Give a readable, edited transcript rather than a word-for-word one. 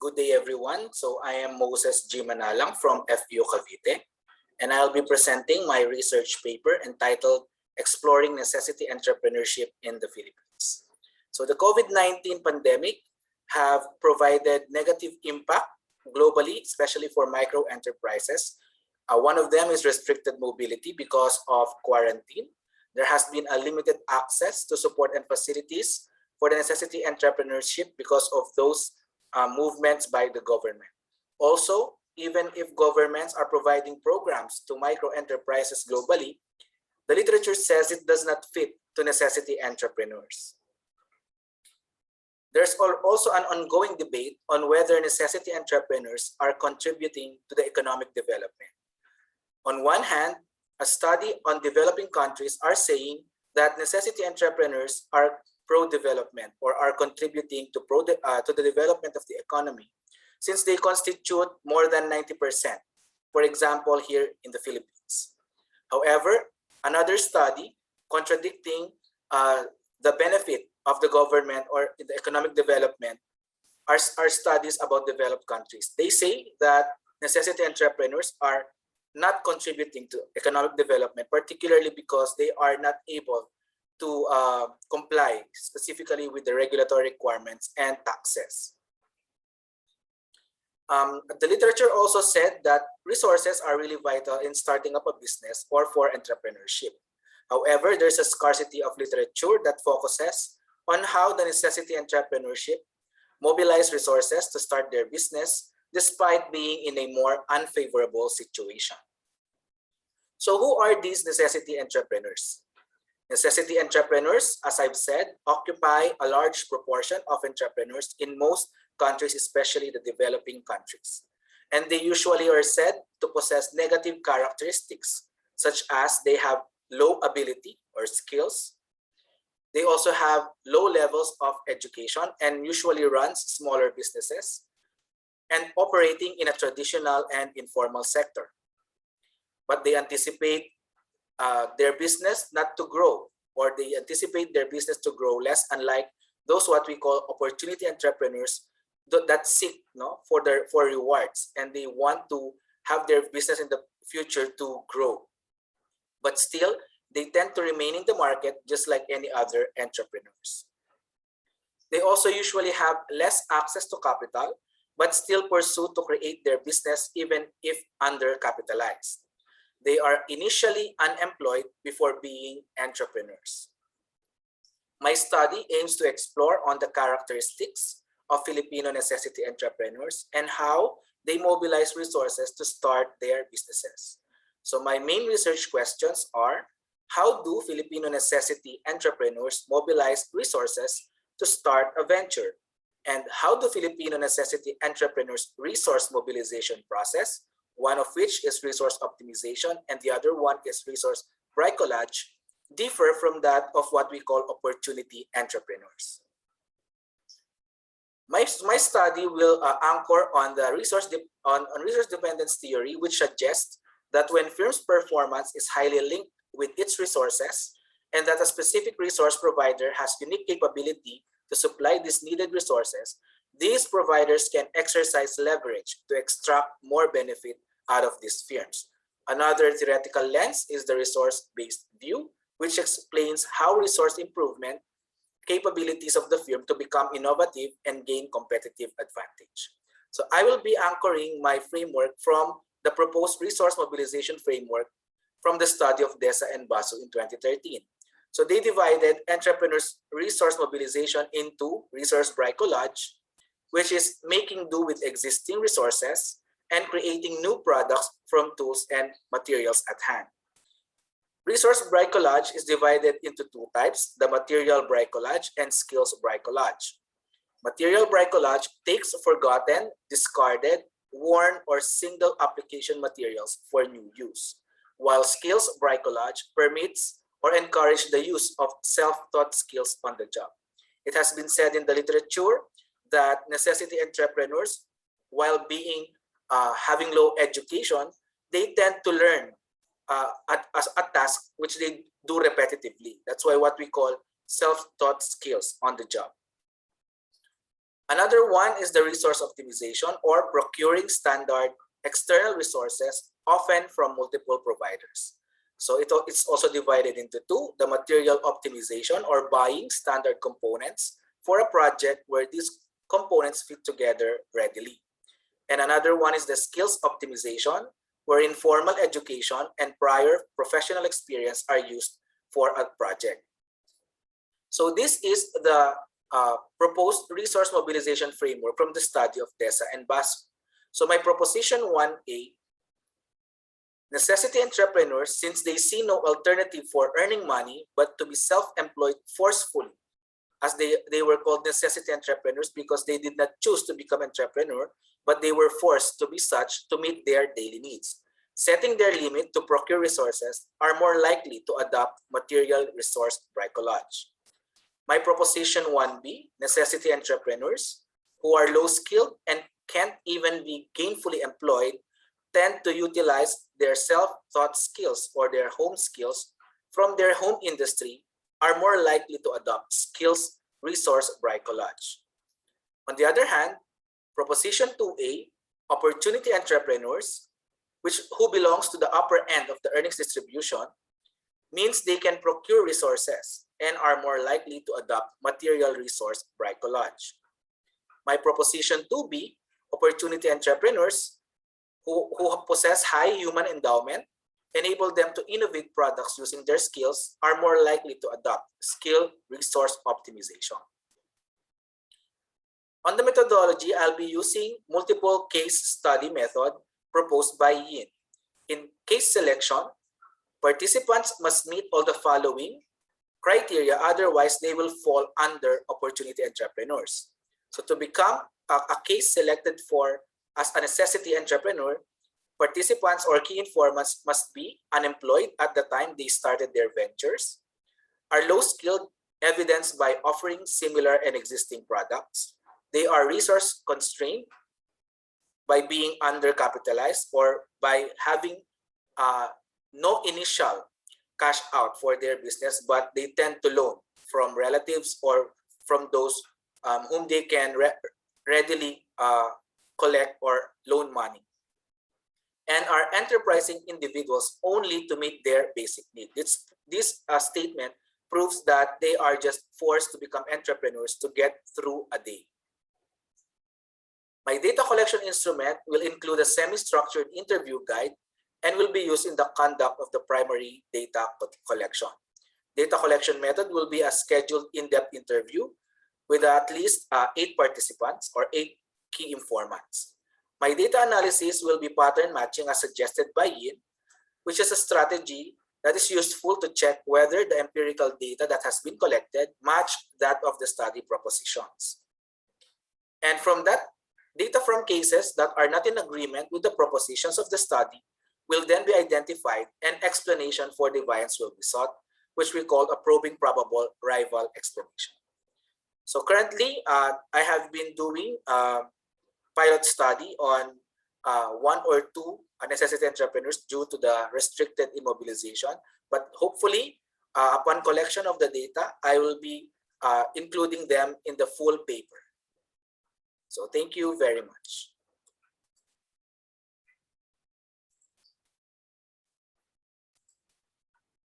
Good day, everyone. So I am Moses G. Manalang from FU Cavite, and I'll be presenting my research paper entitled Exploring Necessity Entrepreneurship in the Philippines. So the COVID-19 pandemic have provided negative impact globally, especially for micro enterprises. One of them is restricted mobility because of quarantine. There has been a limited access to support and facilities for the necessity entrepreneurship because of those movements by the government. Also, even if governments are providing programs to micro enterprises globally, the literature says it does not fit to necessity entrepreneurs. There's also an ongoing debate on whether necessity entrepreneurs are contributing to the economic development. On one hand, a study on developing countries are saying that necessity entrepreneurs are pro-development or are contributing to the development of the economy, since they constitute more than 90%, for example, here in the Philippines. However, another study contradicting the benefit of the government or the economic development are studies about developed countries. They say that necessity entrepreneurs are not contributing to economic development, particularly because they are not able to comply specifically with the regulatory requirements and taxes. The literature also said that resources are really vital in starting up a business or for entrepreneurship. However, there's a scarcity of literature that focuses on how the necessity entrepreneurship mobilize resources to start their business despite being in a more unfavorable situation. So who are these necessity entrepreneurs? Necessity entrepreneurs, as I've said, occupy a large proportion of entrepreneurs in most countries, especially the developing countries. And they usually are said to possess negative characteristics, such as they have low ability or skills. They also have low levels of education and usually runs smaller businesses and operating in a traditional and informal sector. But they anticipate their business not to grow, or they anticipate their business to grow less, unlike those what we call opportunity entrepreneurs that seek for rewards, and they want to have their business in the future to grow. But still, they tend to remain in the market just like any other entrepreneurs. They also usually have less access to capital, but still pursue to create their business even if undercapitalized. They are initially unemployed before being entrepreneurs. My study aims to explore on the characteristics of Filipino necessity entrepreneurs and how they mobilize resources to start their businesses. So my main research questions are, how do Filipino necessity entrepreneurs mobilize resources to start a venture? And how do Filipino necessity entrepreneurs resource mobilization process, one of which is resource optimization and the other one is resource bricolage, differ from that of what we call opportunity entrepreneurs? My study will anchor on the resource dependence theory, which suggests that when firms' performance is highly linked with its resources and that a specific resource provider has unique capability to supply these needed resources, these providers can exercise leverage to extract more benefit out of these firms. Another theoretical lens is the resource-based view, which explains how resource improvement capabilities of the firm to become innovative and gain competitive advantage. So I will be anchoring my framework from the proposed resource mobilization framework from the study of Desa and Basu in 2013. So they divided entrepreneurs' resource mobilization into resource bricolage, which is making do with existing resources and creating new products from tools and materials at hand. Resource bricolage is divided into two types, the material bricolage and skills bricolage. Material bricolage takes forgotten, discarded, worn, or single application materials for new use, while skills bricolage permits or encourages the use of self-taught skills on the job. It has been said in the literature that necessity entrepreneurs, while being having low education, they tend to learn a task which they do repetitively. That's why what we call self-taught skills on the job. Another one is the resource optimization or procuring standard external resources, often from multiple providers. So it's also divided into two: the material optimization or buying standard components for a project where these components fit together readily. And another one is the skills optimization, where informal education and prior professional experience are used for a project. So this is the proposed resource mobilization framework from the study of DESA and BASF. So my proposition 1A, necessity entrepreneurs, since they see no alternative for earning money but to be self-employed forcefully, as they were called necessity entrepreneurs because they did not choose to become entrepreneur, but they were forced to be such to meet their daily needs. Setting their limit to procure resources are more likely to adopt material resource bricolage. My proposition 1B, necessity entrepreneurs who are low skilled and can't even be gainfully employed tend to utilize their self-taught skills or their home skills from their home industry are more likely to adopt skills resource bricolage. On the other hand, proposition 2A, opportunity entrepreneurs, who belongs to the upper end of the earnings distribution, means they can procure resources and are more likely to adopt material resource bricolage. My proposition 2B, opportunity entrepreneurs who possess high human endowment, enable them to innovate products using their skills, are more likely to adopt skill resource optimization. On the methodology, I'll be using multiple case study method proposed by Yin. In case selection, participants must meet all the following criteria, otherwise they will fall under opportunity entrepreneurs. So to become a case selected for as a necessity entrepreneur, participants or key informants must be unemployed at the time they started their ventures, are low skilled, evidenced by offering similar and existing products. They are resource constrained by being undercapitalized or by having no initial cash out for their business, but they tend to loan from relatives or from those whom they can readily collect or loan money, and are enterprising individuals only to meet their basic needs. This statement proves that they are just forced to become entrepreneurs to get through a day. My data collection instrument will include a semi-structured interview guide and will be used in the conduct of the primary data collection. Data collection method will be a scheduled in-depth interview with at least 8 participants or 8 key informants. My data analysis will be pattern matching as suggested by Yin, which is a strategy that is useful to check whether the empirical data that has been collected match that of the study propositions. And from that, data from cases that are not in agreement with the propositions of the study will then be identified and explanation for deviance will be sought, which we call a probing probable rival explanation. So currently, I have been doing pilot study on 1 or 2 necessity entrepreneurs due to the restricted immobilization. But hopefully, upon collection of the data, I will be including them in the full paper. So thank you very much.